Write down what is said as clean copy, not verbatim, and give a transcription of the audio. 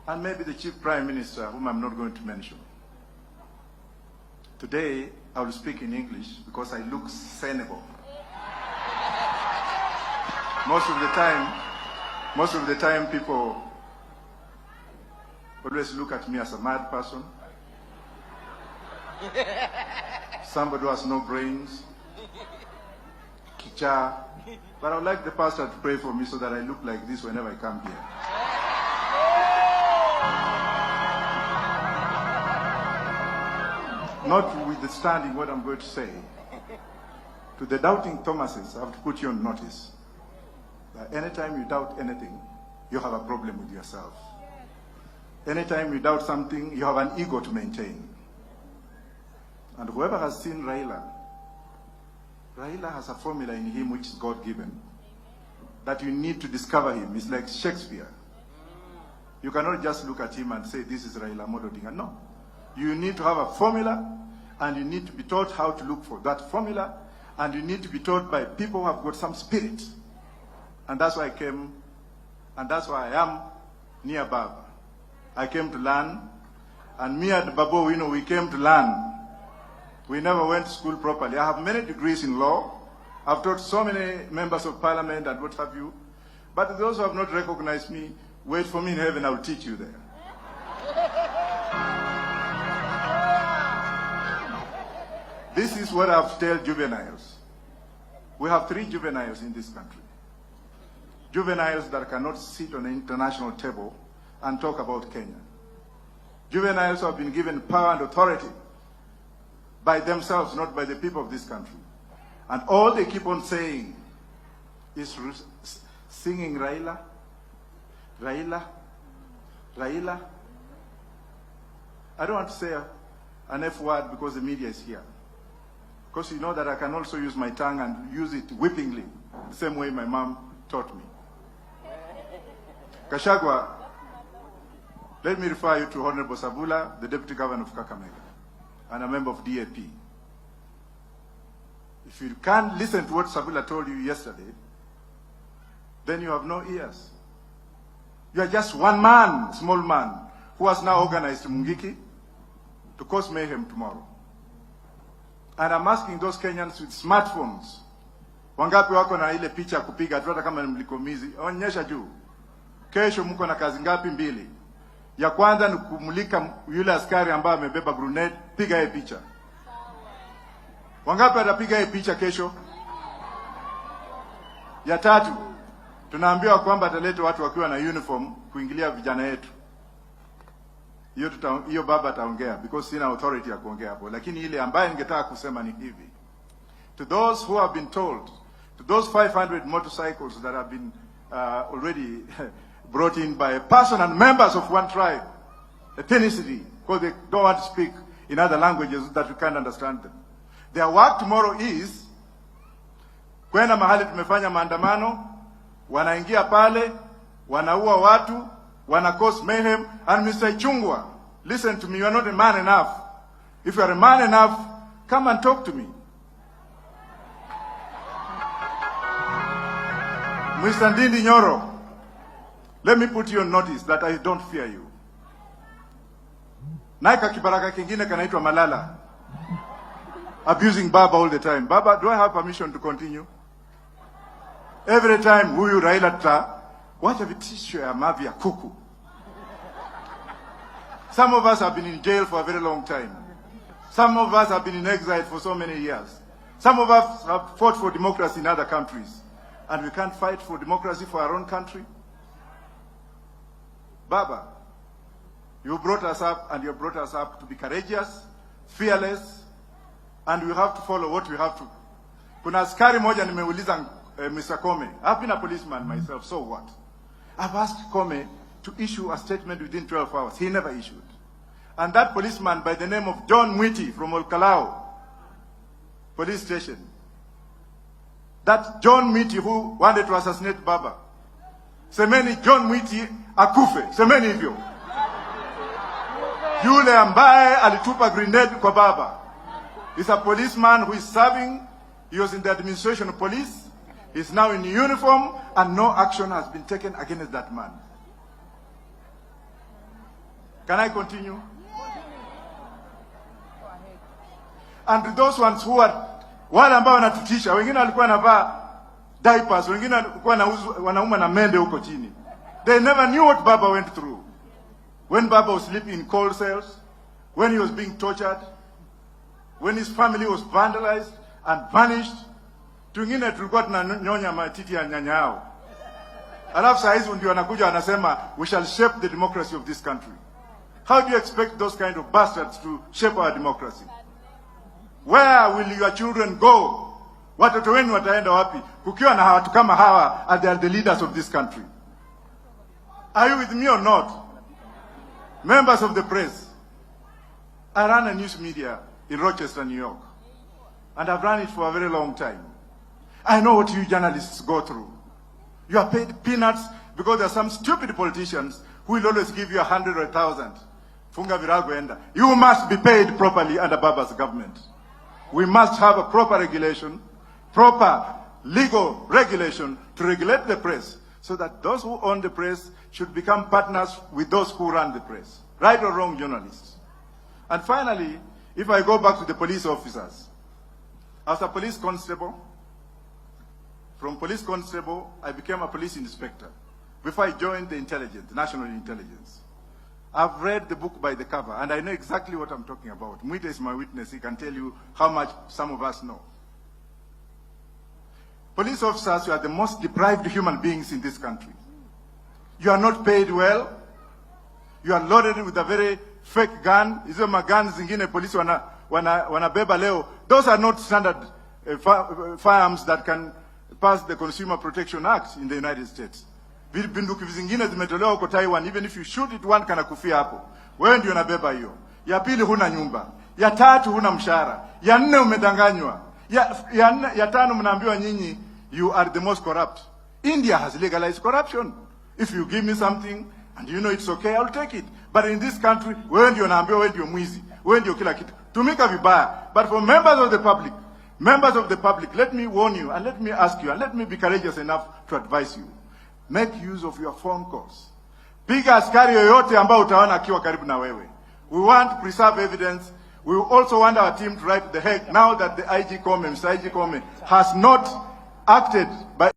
and maybe the Chief Prime Minister, whom I'm not going to mention. Today, I will speak in English because I look Senegal. Most of the time people always look at me as a mad person. Somebody who has no brains. Kicha. But I would like the pastor to pray for me so that I look like this whenever I come here. Notwithstanding what I'm going to say, to the doubting Thomases, I have to put you on notice that anytime you doubt anything, you have a problem with yourself. Anytime you doubt something, you have an ego to maintain. And whoever has seen Raila has a formula in him which is God-given, that you need to discover him. It's like Shakespeare. You cannot just look at him and say, this is Raila Amolo Odinga. No. You need to have a formula, and you need to be taught how to look for that formula, and you need to be taught by people who have got some spirit. And that's why I came, and that's why I am near Baba. I came to learn, and me and Babo, we came to learn. We never went to school properly. I have many degrees in law. I've taught so many members of parliament and what have you. But those who have not recognized me, wait for me in heaven, I'll teach you there. This is what I have to tell juveniles. We have 3 juveniles in this country. Juveniles that cannot sit on an international table and talk about Kenya. Juveniles who have been given power and authority by themselves, not by the people of this country. And all they keep on saying is singing Raila, Raila, Raila. I don't want to say an F word because the media is here. Because you know that I can also use my tongue and use it whippingly, the same way my mom taught me. Gachagua, let me refer you to Honorable Sabula, the Deputy Governor of Kakamega, and a member of DAP. If you can't listen to what Sabula told you yesterday, then you have no ears. You are just one man, small man, who has now organized Mungiki to cause mayhem tomorrow. And I'm asking those Kenyans with smartphones, wangapi wako na ile picha kupiga hata kama mlikomizi, onyesha juu. Kesho mko na kazi ngapi? 2. Ya kwanza ni kumulika yule askari ambaye amebeba grenade, piga yeye picha. Wangapi atapiga yeye picha kesho? Ya 3, tunaambiwa kwamba ataleta watu wakiwa na uniform kuingilia vijana yetu. Hiyo baba ataongea because sina authority ya kuongea hapo, lakini ile ambaye ningetaka kusema ni hivi. To those who have been told, to those 500 motorcycles that have been already brought in by a person and members of one tribe, ethnicity, because they don't want to speak in other languages that we can't understand them. Their work tomorrow is kwenda mahali tumefanya maandamano, wanaingia pale, wanaua watu, wana cause mayhem. And Mr. Ichung'wah, listen to me, you are not a man enough. If you are a man enough, come and talk to me. Mr. Ndindi Nyoro, let me put you on notice that I don't fear you. Naika kibaraka kingine kanaitwa Malala, abusing Baba all the time. Baba, do I have permission to continue? Every time huyu Raila wacha vitisho ya mavi ya kuku. Some of us have been in jail for a very long time. Some of us have been in exile for so many years. Some of us have fought for democracy in other countries. And we can't fight for democracy for our own country? Baba, you brought us up, and you brought us up to be courageous, fearless, and we have to follow what we have to. Kuna askari moja nimeuliza Mr. Kome. I've been a policeman myself, so what? I've asked Kome to issue a statement within 12 hours. He never issued. And that policeman by the name of John Mwiti from Olkalao police station, that John Mwiti who wanted to assassinate Baba, semeni John Mwiti akufe, semeni hivyo. Yule ambaye alitupa grenade kwa Baba is a policeman who is serving. He was in the administration of police. He's now in uniform, and no action has been taken against that man. Can I continue? And those ones who are wale ambao wanatutisha, wengine walikuwa wanavaa diapers, wengine walikuwa wanauma na mende huko chini. They never knew what Baba went through. When Baba was sleeping in coal cells, when he was being tortured, when his family was vandalized and vanished. Tungine tulikuwa tunanyonya matiti ya nyanya yao. Alafu saa hizi ndio wanakuja wanasema we shall shape the democracy of this country. How do you expect those kind of bastards to shape our democracy? Where will your children go? Watoto wenu wataenda wapi kukiwa na watu kama hawa and they are the leaders of this country? Are you with me or not? Members of the press, I run a news media in Rochester, New York, and I've run it for a very long time. I know what you journalists go through. You are paid peanuts because there are some stupid politicians who will always give you 100 or 1,000. Funga virago enda. You must be paid properly under Baba's government. We must have a proper regulation, proper legal regulation to regulate the press so that those who own the press should become partners with those who run the press. Right or wrong, journalists. And finally, if I go back to the police officers, as a police constable, from police constable, I became a police inspector before I joined the intelligence, national intelligence. I've read the book by the cover, and I know exactly what I'm talking about. Mwita is my witness. He can tell you how much some of us know. Police officers, you are the most deprived human beings in this country. You are not paid well. You are loaded with a very fake gun. Hizo magans zingine polisi wanabeba leo. Those are not standard firearms that can pass the Consumer Protection Act in the United States. Bunduki zingine zimetolewa huko Taiwan. Even if you shoot it, one kana kufia hapo. Wewe ndio unabeba hiyo. Ya pili huna nyumba. Ya tatu huna mshahara. Ya nne umedanganywa. Ya tano mnaambiwa nyinyi you are the most corrupt. India has legalized corruption. If you give me something and you know it's okay, I'll take it. But in this country, wewe ndio unaambiwa wewe ndio mwizi. Wewe ndio kila kitu. Tumika vibaya. But for members of the public, let me warn you and let me ask you and let me be courageous enough to advise you. Make use of your phone calls. Piga askari yoyote ambao utaona akiwa karibu na wewe. We want to preserve evidence. We also want our team to write the Hague now that the IG Comey, Mr. IG Comey, has not acted by